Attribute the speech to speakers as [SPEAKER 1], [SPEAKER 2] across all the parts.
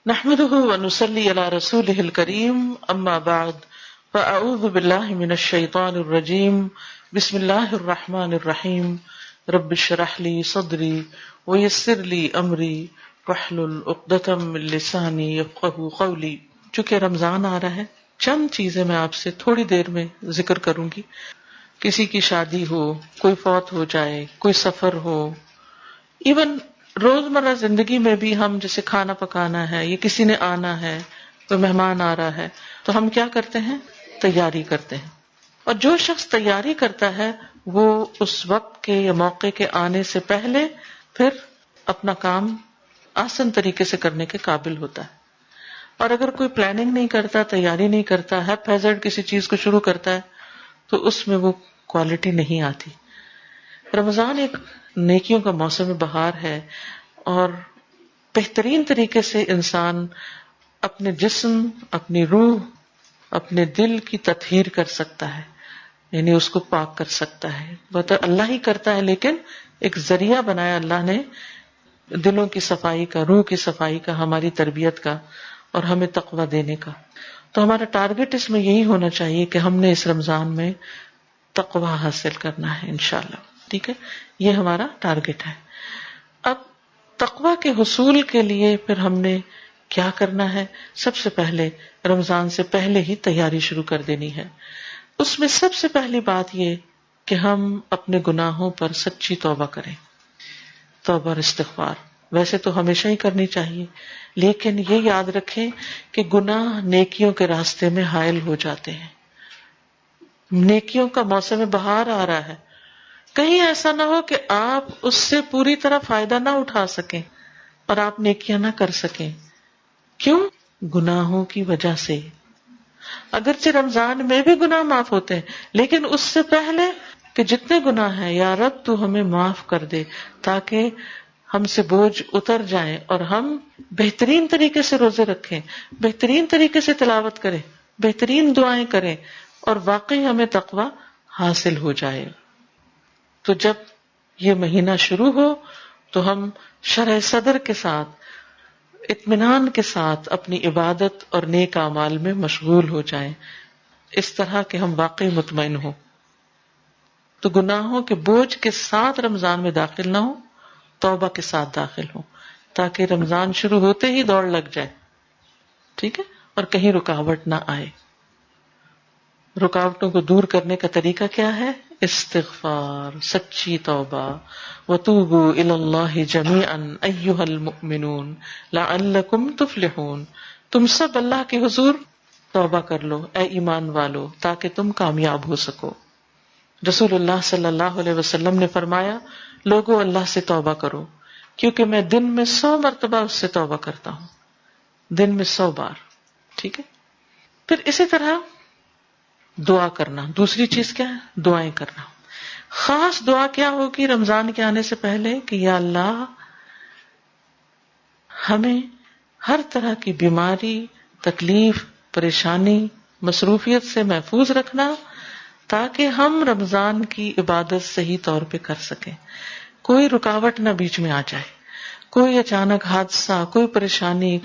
[SPEAKER 1] نحمده ونصلي على رسوله الكريم اما بعد فاعوذ بالله من الشيطان الرجيم بسم الله الرحمن الرحيم رب اشرح لي صدري ويسر لي امري واحلل عقدة من لساني يفقهوا قولي. چونکہ رمضان آ رہا ہے، چند چیزیں میں آپ سے تھوڑی دیر میں ذکر کروں گی. کسی کی شادی ہو، کوئی فوت ہو جائے، کوئی سفر ہو، ایون روزمرہ زندگی میں بھی ہم جیسے کھانا پکانا ہے یا کسی نے آنا ہے، کوئی مہمان آ رہا ہے، تو ہم کیا کرتے ہیں؟ تیاری کرتے ہیں. اور جو شخص تیاری کرتا ہے وہ اس وقت کے یا موقع کے آنے سے پہلے پھر اپنا کام آسان طریقے سے کرنے کے قابل ہوتا ہے. اور اگر کوئی پلاننگ نہیں کرتا، تیاری نہیں کرتا، ہیپ ہیزرڈ کسی چیز کو شروع کرتا ہے تو اس میں وہ کوالٹی نہیں آتی. رمضان ایک نیکیوں کا موسم بہار ہے اور بہترین طریقے سے انسان اپنے جسم، اپنی روح، اپنے دل کی تطہیر کر سکتا ہے، یعنی اس کو پاک کر سکتا ہے. بہت اللہ ہی کرتا ہے لیکن ایک ذریعہ بنایا اللہ نے دلوں کی صفائی کا، روح کی صفائی کا، ہماری تربیت کا اور ہمیں تقویٰ دینے کا. تو ہمارا ٹارگٹ اس میں یہی ہونا چاہیے کہ ہم نے اس رمضان میں تقویٰ حاصل کرنا ہے انشاءاللہ. ٹھیک ہے، یہ ہمارا ٹارگٹ ہے. اب تقویٰ کے حصول کے لیے پھر ہم نے کیا کرنا ہے؟ سب سے پہلے رمضان سے پہلے ہی تیاری شروع کر دینی ہے. اس میں سب سے پہلی بات یہ کہ ہم اپنے گناہوں پر سچی توبہ کریں. توبہ اور استغفار ویسے تو ہمیشہ ہی کرنی چاہیے، لیکن یہ یاد رکھیں کہ گناہ نیکیوں کے راستے میں حائل ہو جاتے ہیں. نیکیوں کا موسم بہار آ رہا ہے، کہیں ایسا نہ ہو کہ آپ اس سے پوری طرح فائدہ نہ اٹھا سکیں اور آپ نیکیاں نہ کر سکیں. کیوں؟ گناہوں کی وجہ سے. اگرچہ رمضان میں بھی گناہ معاف ہوتے ہیں، لیکن اس سے پہلے کہ جتنے گناہ ہیں یا رب تو ہمیں معاف کر دے تاکہ ہم سے بوجھ اتر جائیں اور ہم بہترین طریقے سے روزے رکھیں، بہترین طریقے سے تلاوت کریں، بہترین دعائیں کریں اور واقعی ہمیں تقویٰ حاصل ہو جائے. تو جب یہ مہینہ شروع ہو تو ہم شرح صدر کے ساتھ، اطمینان کے ساتھ اپنی عبادت اور نیک اعمال میں مشغول ہو جائیں، اس طرح کہ ہم واقعی مطمئن ہوں. تو گناہوں کے بوجھ کے ساتھ رمضان میں داخل نہ ہوں، توبہ کے ساتھ داخل ہوں تاکہ رمضان شروع ہوتے ہی دوڑ لگ جائے. ٹھیک ہے، اور کہیں رکاوٹ نہ آئے. رکاوٹوں کو دور کرنے کا طریقہ کیا ہے؟ استغفار، سچی توبہ. وَتُوبُوا إِلَى اللَّهِ جَمِيعًا أَيُّهَا الْمُؤْمِنُونَ لَعَلَّكُمْ تُفْلِحُونَ. تم سب اللہ کے حضور توبہ کر لو اے ایمان والو تاکہ تم کامیاب ہو سکو. رسول اللہ صلی اللہ علیہ وسلم نے فرمایا، لوگوں اللہ سے توبہ کرو کیونکہ میں دن میں 100 مرتبہ اس سے توبہ کرتا ہوں، دن میں 100 بار. ٹھیک ہے، پھر اسی طرح دعا کرنا. دوسری چیز کیا ہے؟ دعائیں کرنا. خاص دعا کیا ہوگی رمضان کے آنے سے پہلے کہ یا اللہ ہمیں ہر طرح کی بیماری، تکلیف، پریشانی، مصروفیت سے محفوظ رکھنا تاکہ ہم رمضان کی عبادت صحیح طور پہ کر سکیں. کوئی رکاوٹ نہ بیچ میں آ جائے، کوئی اچانک حادثہ، کوئی پریشانی،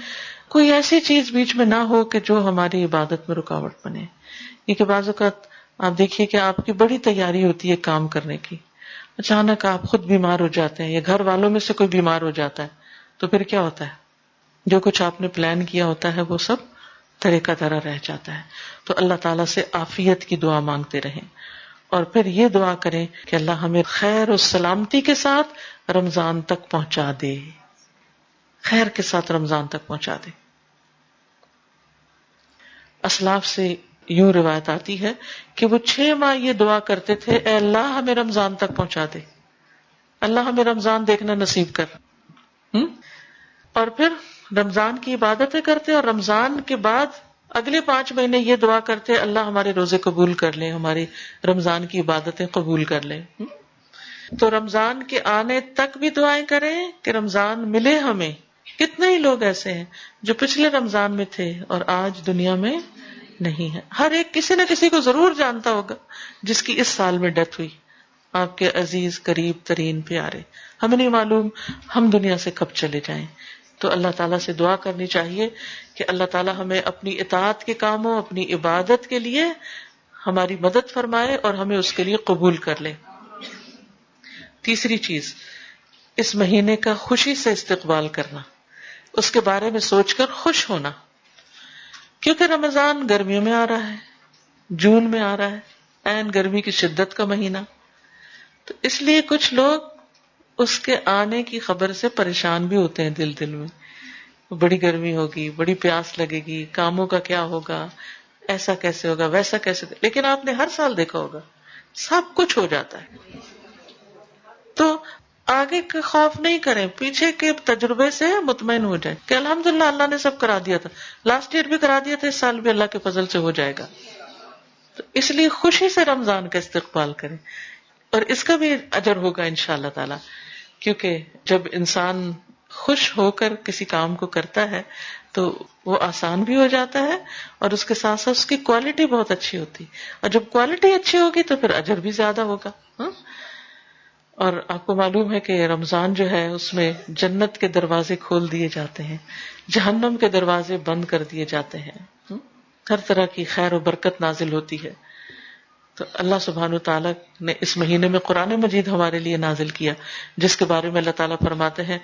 [SPEAKER 1] کوئی ایسی چیز بیچ میں نہ ہو کہ جو ہماری عبادت میں رکاوٹ بنے. کیونکہ بعض اوقات آپ دیکھیے کہ آپ کی بڑی تیاری ہوتی ہے کام کرنے کی، اچانک آپ خود بیمار ہو جاتے ہیں یا گھر والوں میں سے کوئی بیمار ہو جاتا ہے تو پھر کیا ہوتا ہے؟ جو کچھ آپ نے پلان کیا ہوتا ہے وہ سب طرح کا طرح رہ جاتا ہے. تو اللہ تعالیٰ سے عافیت کی دعا مانگتے رہیں اور پھر یہ دعا کریں کہ اللہ ہمیں خیر و سلامتی کے ساتھ رمضان تک پہنچا دے، خیر کے ساتھ رمضان تک پہنچا دے. اسلاف سے یوں روایت آتی ہے کہ وہ 6 ماہ یہ دعا کرتے تھے، اے اللہ ہمیں رمضان تک پہنچا دے، اللہ ہمیں رمضان دیکھنا نصیب کر. اور پھر رمضان کی عبادتیں کرتے اور رمضان کے بعد اگلے 5 مہینے یہ دعا کرتے، اللہ ہمارے روزے قبول کر لیں، ہماری رمضان کی عبادتیں قبول کر لیں. تو رمضان کے آنے تک بھی دعائیں کریں کہ رمضان ملے ہمیں. کتنے ہی لوگ ایسے ہیں جو پچھلے رمضان میں تھے اور آج دنیا میں نہیں ہے. ہر ایک کسی نہ کسی کو ضرور جانتا ہوگا جس کی اس سال میں ڈیتھ ہوئی، آپ کے عزیز قریب ترین پیارے. ہمیں نہیں معلوم ہم دنیا سے کب چلے جائیں. تو اللہ تعالیٰ سے دعا کرنی چاہیے کہ اللہ تعالیٰ ہمیں اپنی اطاعت کے کاموں، اپنی عبادت کے لیے ہماری مدد فرمائے اور ہمیں اس کے لیے قبول کر لے۔ تیسری چیز، اس مہینے کا خوشی سے استقبال کرنا، اس کے بارے میں سوچ کر خوش ہونا، کیونکہ رمضان گرمیوں میں آ رہا ہے، جون میں آ رہا ہے، عین گرمی کی شدت کا مہینہ، تو اس لیے کچھ لوگ اس کے آنے کی خبر سے پریشان بھی ہوتے ہیں دل میں، بڑی گرمی ہوگی، بڑی پیاس لگے گی، کاموں کا کیا ہوگا، ایسا کیسے ہوگا، ویسا کیسے ہوگا۔ لیکن آپ نے ہر سال دیکھا ہوگا سب کچھ ہو جاتا ہے، تو آگے کا خوف نہیں کریں، پیچھے کے تجربے سے مطمئن ہو جائیں کہ الحمدللہ اللہ نے سب کرا دیا تھا، لاسٹ ایئر بھی کرا دیا تھا، اس سال بھی اللہ کے فضل سے ہو جائے گا۔ تو اس لیے خوشی سے رمضان کا استقبال کریں، اور اس کا بھی اجر ہوگا انشاءاللہ تعالی، کیونکہ جب انسان خوش ہو کر کسی کام کو کرتا ہے تو وہ آسان بھی ہو جاتا ہے، اور اس کے ساتھ ساتھ اس کی کوالٹی بہت اچھی ہوتی، اور جب کوالٹی اچھی ہوگی تو پھر اجر بھی زیادہ ہوگا۔ اور آپ کو معلوم ہے کہ رمضان جو ہے اس میں جنت کے دروازے کھول دیے جاتے ہیں، جہنم کے دروازے بند کر دیے جاتے ہیں، ہر طرح کی خیر و برکت نازل ہوتی ہے۔ تو اللہ سبحانہ وتعالیٰ نے اس مہینے میں قرآن مجید ہمارے لیے نازل کیا، جس کے بارے میں اللہ تعالیٰ فرماتے ہیں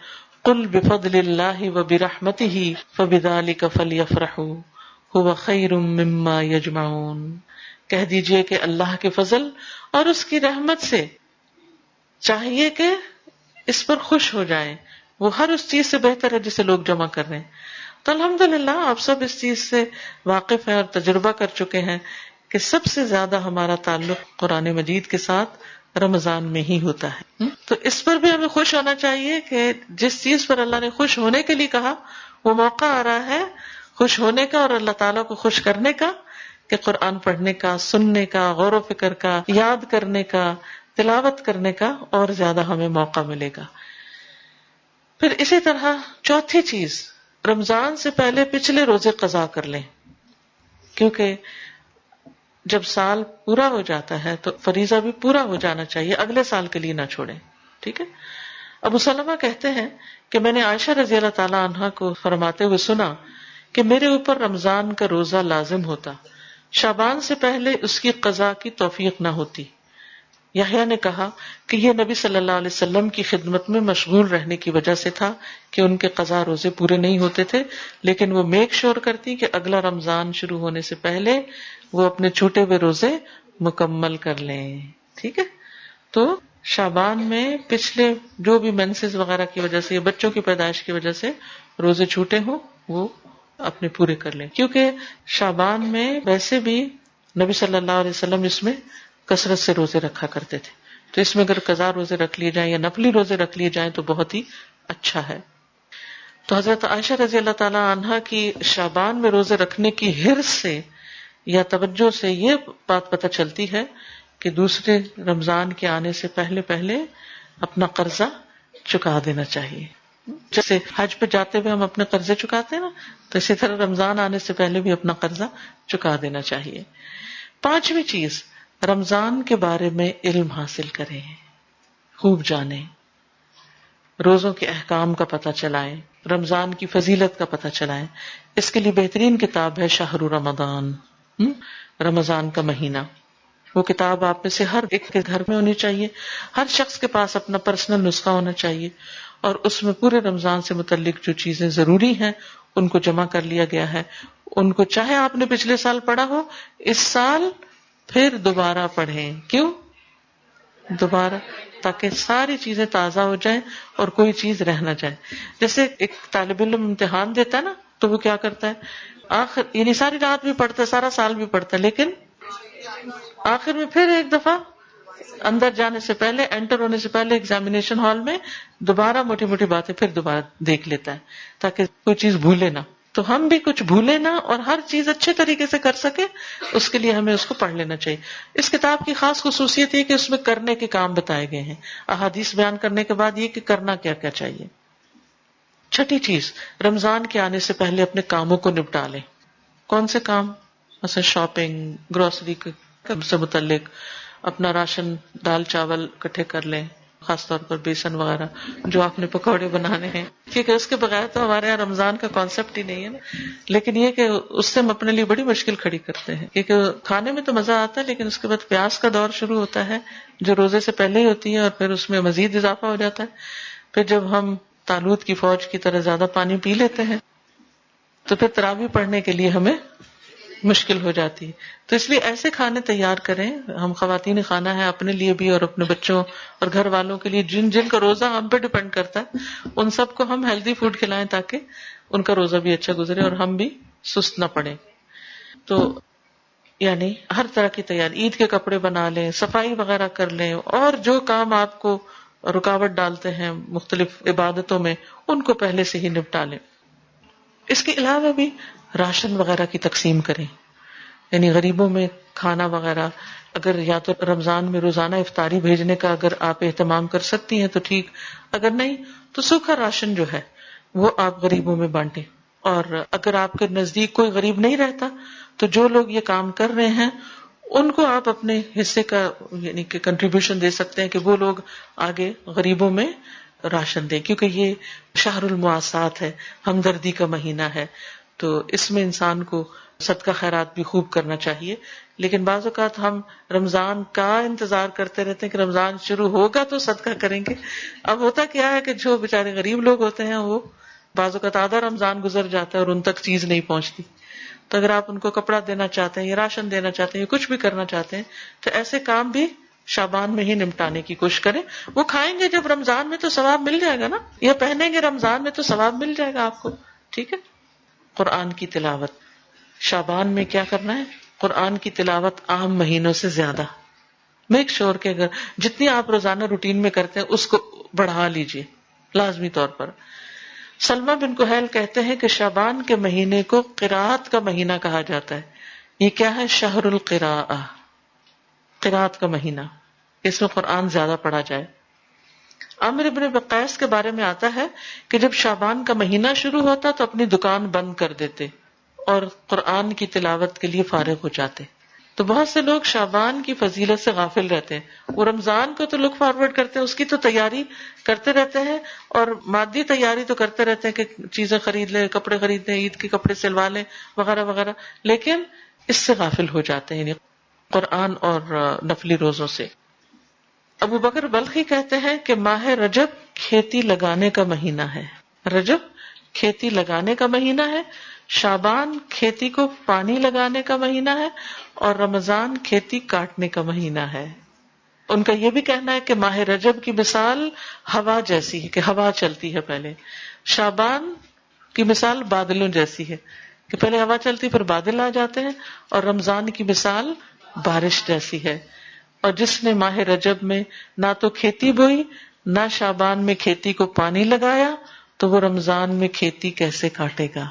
[SPEAKER 1] قُلْ بِفَضْلِ اللَّهِ وَبِرَحْمَتِهِ فَبِذَلِكَ فَلْيَفْرَحُوا هُوَ خَيْرٌ مِّمَّا يَجْمَعُونَ، کہہ دیجئے کہ اللہ کے فضل اور اس کی رحمت سے چاہیے کہ اس پر خوش ہو جائیں، وہ ہر اس چیز سے بہتر ہے جسے لوگ جمع کر رہے ہیں۔ تو الحمدللہ آپ سب اس چیز سے واقف ہیں اور تجربہ کر چکے ہیں کہ سب سے زیادہ ہمارا تعلق قرآن مجید کے ساتھ رمضان میں ہی ہوتا ہے، تو اس پر بھی ہمیں خوش ہونا چاہیے کہ جس چیز پر اللہ نے خوش ہونے کے لیے کہا وہ موقع آ رہا ہے خوش ہونے کا اور اللہ تعالیٰ کو خوش کرنے کا، کہ قرآن پڑھنے کا، سننے کا، غور و فکر کا، یاد کرنے کا، تلاوت کرنے کا اور زیادہ ہمیں موقع ملے گا۔ پھر اسی طرح چوتھی چیز، رمضان سے پہلے پچھلے روزے قضا کر لیں، کیونکہ جب سال پورا ہو جاتا ہے تو فریضہ بھی پورا ہو جانا چاہیے، اگلے سال کے لیے نہ چھوڑیں، ٹھیک ہے۔ ابو سلمہ کہتے ہیں کہ میں نے عائشہ رضی اللہ تعالی عنہا کو فرماتے ہوئے سنا کہ میرے اوپر رمضان کا روزہ لازم ہوتا، شعبان سے پہلے اس کی قضا کی توفیق نہ ہوتی۔ یحییٰ نے کہا کہ یہ نبی صلی اللہ علیہ وسلم کی خدمت میں مشغول رہنے کی وجہ سے تھا کہ ان کے قضا روزے پورے نہیں ہوتے تھے، لیکن وہ میک شور کرتی کہ اگلا رمضان شروع ہونے سے پہلے وہ اپنے چھوٹے ہوئے روزے مکمل کر لیں، ٹھیک ہے۔ تو شعبان میں پچھلے جو بھی مینسز وغیرہ کی وجہ سے یا بچوں کی پیدائش کی وجہ سے روزے چھوٹے ہوں وہ اپنے پورے کر لیں، کیونکہ شعبان میں ویسے بھی نبی صلی اللہ علیہ وسلم اس میں کثرت سے روزے رکھا کرتے تھے، تو اس میں اگر قضا روزے رکھ لیے جائیں یا نفلی روزے رکھ لیے جائیں تو بہت ہی اچھا ہے۔ تو حضرت عائشہ رضی اللہ تعالی عنہا کی شعبان میں روزے رکھنے کی حرص سے یا توجہ سے یہ بات پتہ چلتی ہے کہ دوسرے رمضان کے آنے سے پہلے پہلے اپنا قرضہ چکا دینا چاہیے، جیسے حج پہ جاتے ہوئے ہم اپنے قرضے چکاتے ہیں نا، تو اسی طرح رمضان آنے سے پہلے بھی اپنا قرضہ چکا دینا چاہیے۔ پانچویں چیز، رمضان کے بارے میں علم حاصل کریں، خوب جانیں، روزوں کے احکام کا پتہ چلائیں، رمضان کی فضیلت کا پتہ چلائیں۔ اس کے لیے بہترین کتاب ہے شہر رمضان، رمضان کا مہینہ۔ وہ کتاب آپ میں سے ہر ایک کے گھر میں ہونی چاہیے، ہر شخص کے پاس اپنا پرسنل نسخہ ہونا چاہیے، اور اس میں پورے رمضان سے متعلق جو چیزیں ضروری ہیں ان کو جمع کر لیا گیا ہے۔ ان کو چاہے آپ نے پچھلے سال پڑھا ہو، اس سال پھر دوبارہ پڑھیں۔ کیوں دوبارہ؟ تاکہ ساری چیزیں تازہ ہو جائیں اور کوئی چیز رہ نہ جائے۔ جیسے ایک طالب علم امتحان دیتا ہے نا، تو وہ کیا کرتا ہے، آخر یعنی ساری رات بھی پڑھتا ہے، سارا سال بھی پڑھتا ہے، لیکن آخر میں پھر ایک دفعہ اندر جانے سے پہلے، انٹر ہونے سے پہلے ایگزامینیشن ہال میں دوبارہ موٹی موٹی باتیں پھر دوبارہ دیکھ لیتا ہے تاکہ کوئی چیز بھولے نہ۔ تو ہم بھی کچھ بھولے نہ اور ہر چیز اچھے طریقے سے کر سکے، اس کے لیے ہمیں اس کو پڑھ لینا چاہیے۔ اس کتاب کی خاص خصوصیت یہ کہ اس میں کرنے کے کام بتائے گئے ہیں، احادیث بیان کرنے کے بعد یہ کہ کرنا کیا کیا چاہیے۔ چھٹی چیز، رمضان کے آنے سے پہلے اپنے کاموں کو نپٹا لیں۔ کون سے کام؟ مثلا شاپنگ، گروسری سے متعلق، اپنا راشن دال چاول اکٹھے کر لیں، خاص طور پر بیسن وغیرہ جو آپ نے پکوڑے بنانے ہیں، کیونکہ اس کے بغیر تو ہمارے یہاں رمضان کا کانسیپٹ ہی نہیں ہے نا. لیکن یہ کہ اس سے ہم اپنے لیے بڑی مشکل کھڑی کرتے ہیں، کیونکہ کھانے میں تو مزہ آتا ہے لیکن اس کے بعد پیاس کا دور شروع ہوتا ہے جو روزے سے پہلے ہی ہوتی ہے، اور پھر اس میں مزید اضافہ ہو جاتا ہے. پھر جب ہم طالوت کی فوج کی طرح زیادہ پانی پی لیتے ہیں تو پھر تراویح پڑھنے کے لیے ہمیں مشکل ہو جاتی ہے. تو اس لیے ایسے کھانے تیار کریں، ہم خواتین خانہ ہیں اپنے لیے بھی اور اپنے بچوں اور گھر والوں کے لیے جن جن کا روزہ ہم پہ ڈیپینڈ کرتا ہے، ان سب کو ہم ہیلدی فوڈ کھلائیں تاکہ ان کا روزہ بھی اچھا گزرے اور ہم بھی سست نہ پڑیں. تو یعنی ہر طرح کی تیاری، عید کے کپڑے بنا لیں، صفائی وغیرہ کر لیں، اور جو کام آپ کو رکاوٹ ڈالتے ہیں مختلف عبادتوں میں ان کو پہلے سے ہی نپٹا لیں. اس کے علاوہ بھی راشن وغیرہ کی تقسیم کریں، یعنی غریبوں میں کھانا وغیرہ، اگر یا تو رمضان میں روزانہ افطاری بھیجنے کا اگر آپ اہتمام کر سکتی ہیں تو ٹھیک، اگر نہیں تو سوکھا راشن جو ہے وہ آپ غریبوں میں بانٹیں. اور اگر آپ کے نزدیک کوئی غریب نہیں رہتا تو جو لوگ یہ کام کر رہے ہیں ان کو آپ اپنے حصے کا یعنی کہ کنٹریبیوشن دے سکتے ہیں کہ وہ لوگ آگے غریبوں میں راشن دیں، کیونکہ یہ شہر المواسات ہے، ہمدردی کا مہینہ ہے. تو اس میں انسان کو صدقہ خیرات بھی خوب کرنا چاہیے. لیکن بعض اوقات ہم رمضان کا انتظار کرتے رہتے ہیں کہ رمضان شروع ہوگا تو صدقہ کریں گے. اب ہوتا کیا ہے کہ جو بیچارے غریب لوگ ہوتے ہیں وہ بعض اوقات آدھا رمضان گزر جاتا ہے اور ان تک چیز نہیں پہنچتی. تو اگر آپ ان کو کپڑا دینا چاہتے ہیں یا راشن دینا چاہتے ہیں یا کچھ بھی کرنا چاہتے ہیں تو ایسے کام بھی شعبان میں ہی نمٹانے کی کوشش کریں. وہ کھائیں گے جب رمضان میں تو ثواب مل جائے گا نا، یا پہنیں گے رمضان میں تو ثواب مل جائے گا آپ کو. ٹھیک ہے. قرآن کی تلاوت شعبان میں کیا کرنا ہے؟ قرآن کی تلاوت عام مہینوں سے زیادہ میک شور کہ اگر جتنی آپ روزانہ روٹین میں کرتے ہیں اس کو بڑھا لیجئے لازمی طور پر. سلمہ بن کہیل کہتے ہیں کہ شعبان کے مہینے کو قراءت کا مہینہ کہا جاتا ہے. یہ کیا ہے؟ شہر القراءہ، قراءت کا مہینہ، اس میں قرآن زیادہ پڑھا جائے. عامر ابن وقاص کے بارے میں آتا ہے کہ جب شعبان کا مہینہ شروع ہوتا تو اپنی دکان بند کر دیتے اور قرآن کی تلاوت کے لیے فارغ ہو جاتے. تو بہت سے لوگ شعبان کی فضیلت سے غافل رہتے ہیں. وہ رمضان کو تو لک فارورڈ کرتے ہیں، اس کی تو تیاری کرتے رہتے ہیں اور مادی تیاری تو کرتے رہتے ہیں کہ چیزیں خرید لیں، کپڑے خرید لیں، عید کے کپڑے سلوا لیں وغیرہ وغیرہ، لیکن اس سے غافل ہو جاتے ہیں یعنی قرآن اور نفلی روزوں سے. ابو بکر بلخی کہتے ہیں کہ ماہ رجب کھیتی لگانے کا مہینہ ہے. رجب کھیتی لگانے کا مہینہ ہے، شعبان کھیتی کو پانی لگانے کا مہینہ ہے، اور رمضان کھیتی کاٹنے کا مہینہ ہے. ان کا یہ بھی کہنا ہے کہ ماہ رجب کی مثال ہوا جیسی ہے کہ ہوا چلتی ہے پہلے، شعبان کی مثال بادلوں جیسی ہے کہ پہلے ہوا چلتی پھر بادل آ جاتے ہیں، اور رمضان کی مثال بارش جیسی ہے. اور جس نے ماہ رجب میں نہ تو کھیتی بوئی نہ شعبان میں کھیتی کو پانی لگایا تو وہ رمضان میں کھیتی کیسے کاٹے گا؟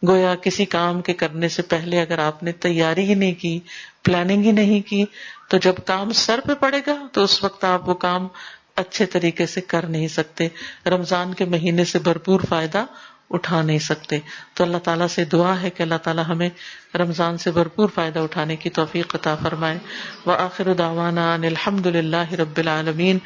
[SPEAKER 1] گویا کسی کام کے کرنے سے پہلے اگر آپ نے تیاری ہی نہیں کی، پلاننگ ہی نہیں کی، تو جب کام سر پہ پڑے گا تو اس وقت آپ وہ کام اچھے طریقے سے کر نہیں سکتے، رمضان کے مہینے سے بھرپور فائدہ اٹھا نہیں سکتے. تو اللہ تعالیٰ سے دعا ہے کہ اللہ تعالیٰ ہمیں رمضان سے بھرپور فائدہ اٹھانے کی توفیق عطا فرمائے. وآخر دعوانا ان الحمد للہ رب العالمین.